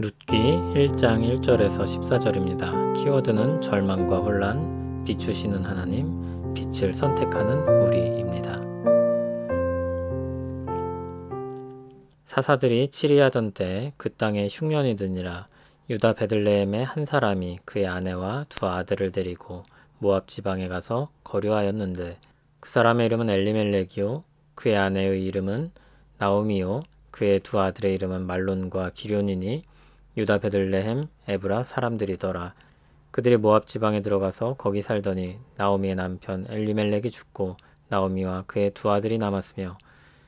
룻기 1장 1절에서 14절입니다. 키워드는 절망과 혼란, 비추시는 하나님, 빛을 선택하는 우리입니다. 사사들이 치리하던 때 그 땅에 흉년이 드니라. 유다 베들레헴의 한 사람이 그의 아내와 두 아들을 데리고 모압 지방에 가서 거류하였는데 그 사람의 이름은 엘리멜렉이요 그의 아내의 이름은 나오미요 그의 두 아들의 이름은 말론과 기런이니 유다 베들레헴 에브라 사람들이더라. 그들이 모압 지방에 들어가서 거기 살더니 나오미의 남편 엘리멜렉이 죽고 나오미와 그의 두 아들이 남았으며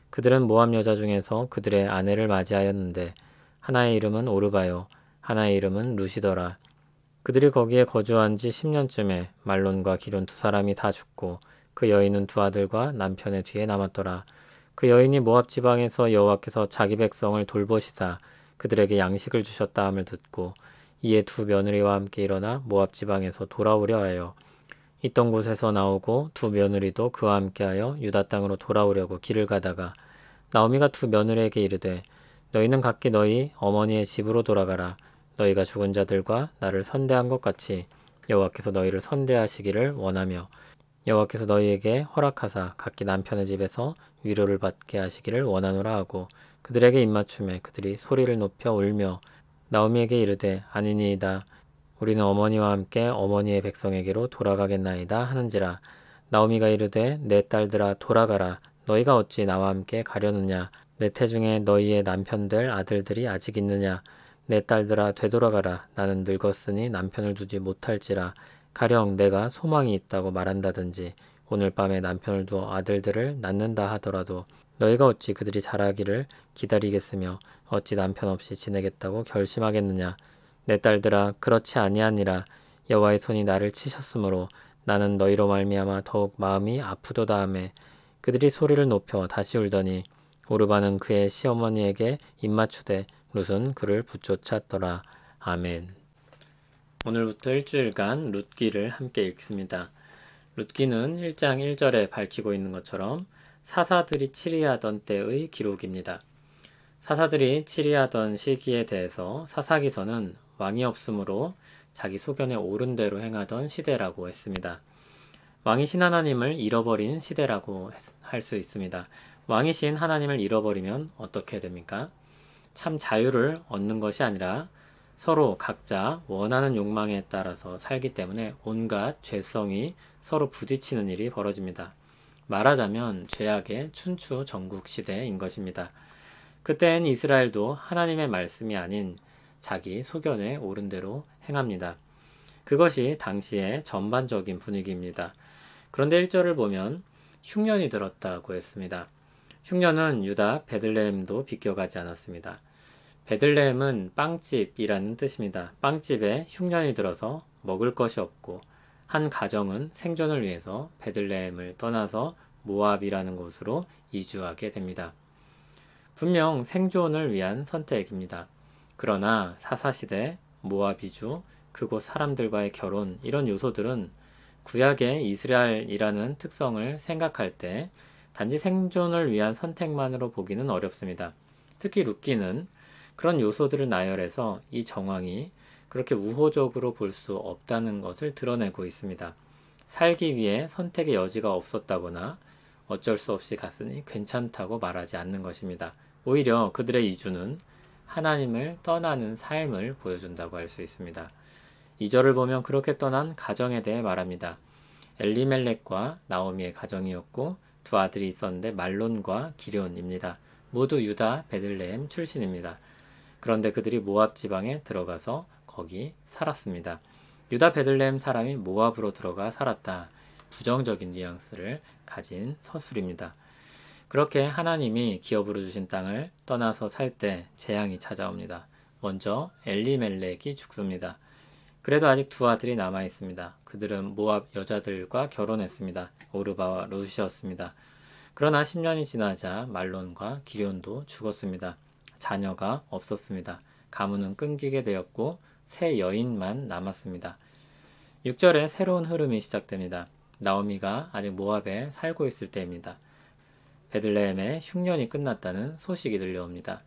그들은 모압 여자 중에서 그들의 아내를 맞이하였는데 하나의 이름은 오르바요 하나의 이름은 룻이더라. 그들이 거기에 거주한 지 10년쯤에 말론과 기런 두 사람이 다 죽고 그 여인은 두 아들과 남편의 뒤에 남았더라. 그 여인이 모압 지방에서 여호와께서 자기 백성을 돌보시사 그들에게 양식을 주셨다 함을 듣고 이에 두 며느리와 함께 일어나 모압 지방에서 돌아오려 하여 있던 곳에서 나오고 두 며느리도 그와 함께하여 유다 땅으로 돌아오려고 길을 가다가 나오미가 두 며느리에게 이르되 너희는 각기 너희 어머니의 집으로 돌아가라. 너희가 죽은 자들과 나를 선대한 것 같이 여호와께서 너희를 선대하시기를 원하며 여호와께서 너희에게 허락하사 각기 남편의 집에서 위로를 받게 하시기를 원하노라 하고 그들에게 입맞춤에 그들이 소리를 높여 울며 나오미에게 이르되 아니니이다. 우리는 어머니와 함께 어머니의 백성에게로 돌아가겠나이다 하는지라. 나오미가 이르되 내 딸들아 돌아가라. 너희가 어찌 나와 함께 가려느냐. 내 태중에 너희의 남편 될 아들들이 아직 있느냐. 내 딸들아 되돌아가라. 나는 늙었으니 남편을 두지 못할지라. 가령 내가 소망이 있다고 말한다든지 오늘 밤에 남편을 두어 아들들을 낳는다 하더라도 너희가 어찌 그들이 자라기를 기다리겠으며 어찌 남편 없이 지내겠다고 결심하겠느냐. 내 딸들아 그렇지 아니하니라. 여호와의 손이 나를 치셨으므로 나는 너희로 말미암아 더욱 마음이 아프도다 하매 그들이 소리를 높여 다시 울더니 오르바는 그의 시어머니에게 입맞추되 룻은 그를 붙쫓았더라. 아멘. 오늘부터 일주일간 룻기를 함께 읽습니다. 룻기는 1장 1절에 밝히고 있는 것처럼 사사들이 치리하던 때의 기록입니다. 사사들이 치리하던 시기에 대해서 사사기서는 왕이 없으므로 자기 소견에 옳은 대로 행하던 시대라고 했습니다. 왕이신 하나님을 잃어버린 시대라고 할 수 있습니다. 왕이신 하나님을 잃어버리면 어떻게 됩니까? 참 자유를 얻는 것이 아니라 서로 각자 원하는 욕망에 따라서 살기 때문에 온갖 죄성이 서로 부딪히는 일이 벌어집니다. 말하자면 죄악의 춘추 전국 시대인 것입니다. 그때엔 이스라엘도 하나님의 말씀이 아닌 자기 소견에 옳은 대로 행합니다. 그것이 당시의 전반적인 분위기입니다. 그런데 1절을 보면 흉년이 들었다고 했습니다. 흉년은 유다 베들레헴도 비껴가지 않았습니다. 베들레헴은 빵집이라는 뜻입니다. 빵집에 흉년이 들어서 먹을 것이 없고 한 가정은 생존을 위해서 베들레헴을 떠나서 모압이라는 곳으로 이주하게 됩니다. 분명 생존을 위한 선택입니다. 그러나 사사시대, 모압 이주, 그곳 사람들과의 결혼 이런 요소들은 구약의 이스라엘이라는 특성을 생각할 때 단지 생존을 위한 선택만으로 보기는 어렵습니다. 특히 룻기는 그런 요소들을 나열해서 이 정황이 그렇게 우호적으로 볼 수 없다는 것을 드러내고 있습니다. 살기 위해 선택의 여지가 없었다거나 어쩔 수 없이 갔으니 괜찮다고 말하지 않는 것입니다. 오히려 그들의 이주는 하나님을 떠나는 삶을 보여준다고 할 수 있습니다. 2절을 보면 그렇게 떠난 가정에 대해 말합니다. 엘리멜렉과 나오미의 가정이었고 두 아들이 있었는데 말론과 기런입니다. 모두 유다 베들레헴 출신입니다. 그런데 그들이 모압 지방에 들어가서 거기 살았습니다. 유다 베들레헴 사람이 모압으로 들어가 살았다. 부정적인 뉘앙스를 가진 서술입니다. 그렇게 하나님이 기업으로 주신 땅을 떠나서 살 때 재앙이 찾아옵니다. 먼저 엘리멜렉이 죽습니다. 그래도 아직 두 아들이 남아 있습니다. 그들은 모압 여자들과 결혼했습니다. 오르바와 룻이었습니다. 그러나 10년이 지나자 말론과 기런도 죽었습니다. 자녀가 없었습니다. 가문은 끊기게 되었고 새 여인만 남았습니다. 6절에 새로운 흐름이 시작됩니다. 나오미가 아직 모압에 살고 있을 때입니다. 베들레헴의 흉년이 끝났다는 소식이 들려옵니다.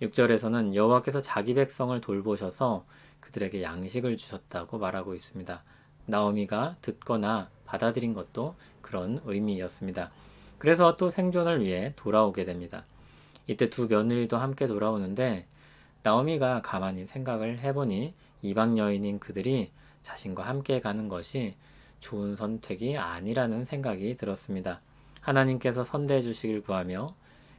6절에서는 여호와께서 자기 백성을 돌보셔서 그들에게 양식을 주셨다고 말하고 있습니다. 나오미가 듣거나 받아들인 것도 그런 의미였습니다. 그래서 또 생존을 위해 돌아오게 됩니다. 이때 두 며느리도 함께 돌아오는데 나오미가 가만히 생각을 해보니 이방 여인인 그들이 자신과 함께 가는 것이 좋은 선택이 아니라는 생각이 들었습니다. 하나님께서 선대해 주시길 구하며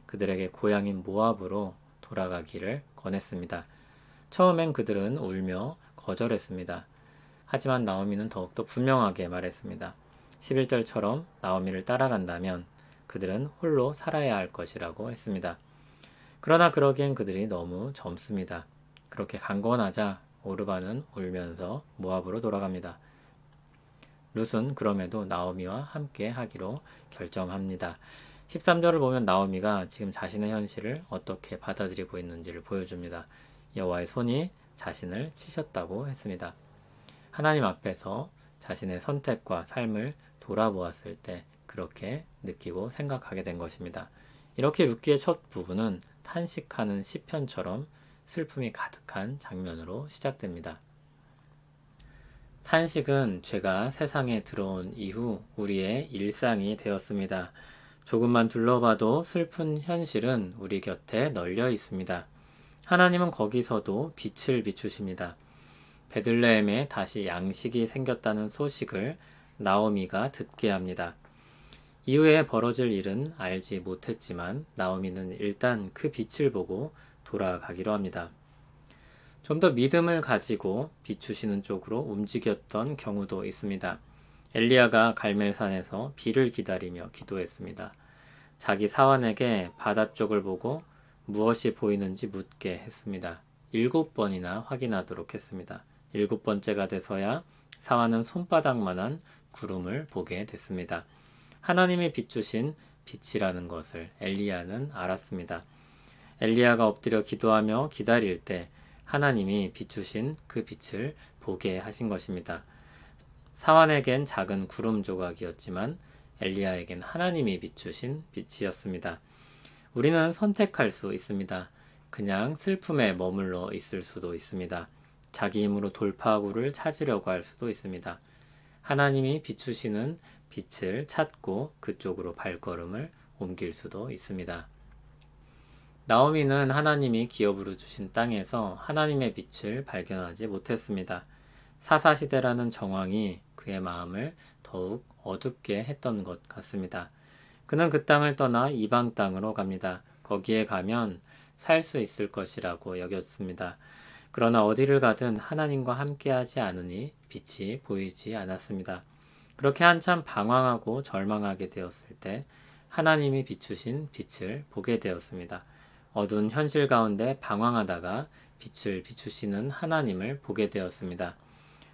그들에게 고향인 모압으로 돌아가기를 권했습니다. 처음엔 그들은 울며 거절했습니다. 하지만 나오미는 더욱더 분명하게 말했습니다. 11절처럼 나오미를 따라간다면 그들은 홀로 살아야 할 것이라고 했습니다. 그러나 그러기엔 그들이 너무 젊습니다. 그렇게 강권하자 오르바는 울면서 모압으로 돌아갑니다. 룻은 그럼에도 나오미와 함께 하기로 결정합니다. 13절을 보면 나오미가 지금 자신의 현실을 어떻게 받아들이고 있는지를 보여줍니다. 여호와의 손이 자신을 치셨다고 했습니다. 하나님 앞에서 자신의 선택과 삶을 돌아보았을 때 그렇게 느끼고 생각하게 된 것입니다. 이렇게 룻기의 첫 부분은 탄식하는 시편처럼 슬픔이 가득한 장면으로 시작됩니다. 탄식은 죄가 세상에 들어온 이후 우리의 일상이 되었습니다. 조금만 둘러봐도 슬픈 현실은 우리 곁에 널려 있습니다. 하나님은 거기서도 빛을 비추십니다. 베들레헴에 다시 양식이 생겼다는 소식을 나오미가 듣게 합니다. 이후에 벌어질 일은 알지 못했지만 나오미는 일단 그 빛을 보고 돌아가기로 합니다. 좀 더 믿음을 가지고 비추시는 쪽으로 움직였던 경우도 있습니다. 엘리야가 갈멜산에서 비를 기다리며 기도했습니다. 자기 사환에게 바다 쪽을 보고 무엇이 보이는지 묻게 했습니다. 7번이나 확인하도록 했습니다. 7번째가 돼서야 사환은 손바닥만한 구름을 보게 됐습니다. 하나님이 비추신 빛이라는 것을 엘리야는 알았습니다. 엘리야가 엎드려 기도하며 기다릴 때 하나님이 비추신 그 빛을 보게 하신 것입니다. 사환에겐 작은 구름 조각이었지만 엘리야에겐 하나님이 비추신 빛이었습니다. 우리는 선택할 수 있습니다. 그냥 슬픔에 머물러 있을 수도 있습니다. 자기 힘으로 돌파구를 찾으려고 할 수도 있습니다. 하나님이 비추시는 빛을 찾고 그쪽으로 발걸음을 옮길 수도 있습니다. 나오미는 하나님이 기업으로 주신 땅에서 하나님의 빛을 발견하지 못했습니다. 사사시대라는 정황이 그의 마음을 더욱 어둡게 했던 것 같습니다. 그는 그 땅을 떠나 이방 땅으로 갑니다. 거기에 가면 살 수 있을 것이라고 여겼습니다. 그러나 어디를 가든 하나님과 함께하지 않으니 빛이 보이지 않았습니다. 그렇게 한참 방황하고 절망하게 되었을 때 하나님이 비추신 빛을 보게 되었습니다. 어두운 현실 가운데 방황하다가 빛을 비추시는 하나님을 보게 되었습니다.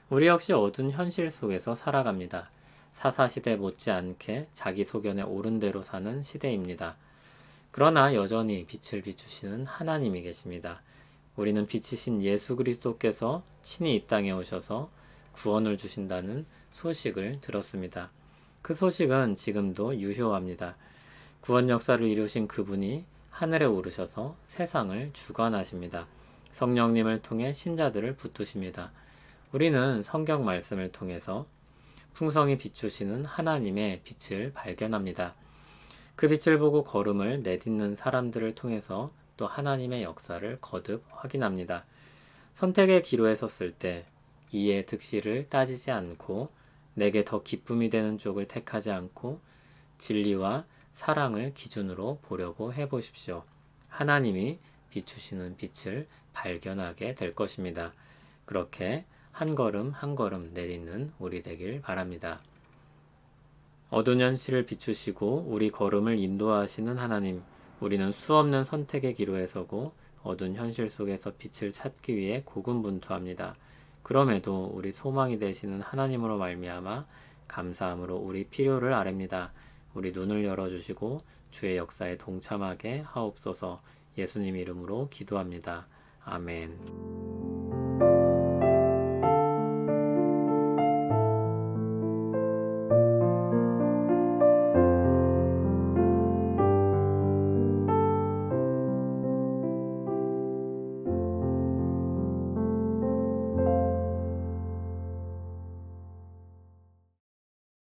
우리 역시 어두운 현실 속에서 살아갑니다. 사사시대 못지않게 자기 소견에 옳은 대로 사는 시대입니다. 그러나 여전히 빛을 비추시는 하나님이 계십니다. 우리는 빛이신 예수 그리스도께서 친히 이 땅에 오셔서 구원을 주신다는 소식을 들었습니다. 그 소식은 지금도 유효합니다. 구원 역사를 이루신 그분이 하늘에 오르셔서 세상을 주관하십니다. 성령님을 통해 신자들을 붙드십니다. 우리는 성경 말씀을 통해서 풍성히 비추시는 하나님의 빛을 발견합니다. 그 빛을 보고 걸음을 내딛는 사람들을 통해서 또 하나님의 역사를 거듭 확인합니다. 선택의 기로에 섰을 때 이의 득실을 따지지 않고 내게 더 기쁨이 되는 쪽을 택하지 않고 진리와 사랑을 기준으로 보려고 해보십시오. 하나님이 비추시는 빛을 발견하게 될 것입니다. 그렇게 한 걸음 한 걸음 내딛는 우리 되길 바랍니다. 어두운 현실을 비추시고 우리 걸음을 인도하시는 하나님, 우리는 수없는 선택의 기로에 서고 어두운 현실 속에서 빛을 찾기 위해 고군분투합니다. 그럼에도 우리 소망이 되시는 하나님으로 말미암아 감사함으로 우리 필요를 아뢰입니다. 우리 눈을 열어주시고 주의 역사에 동참하게 하옵소서. 예수님 이름으로 기도합니다. 아멘.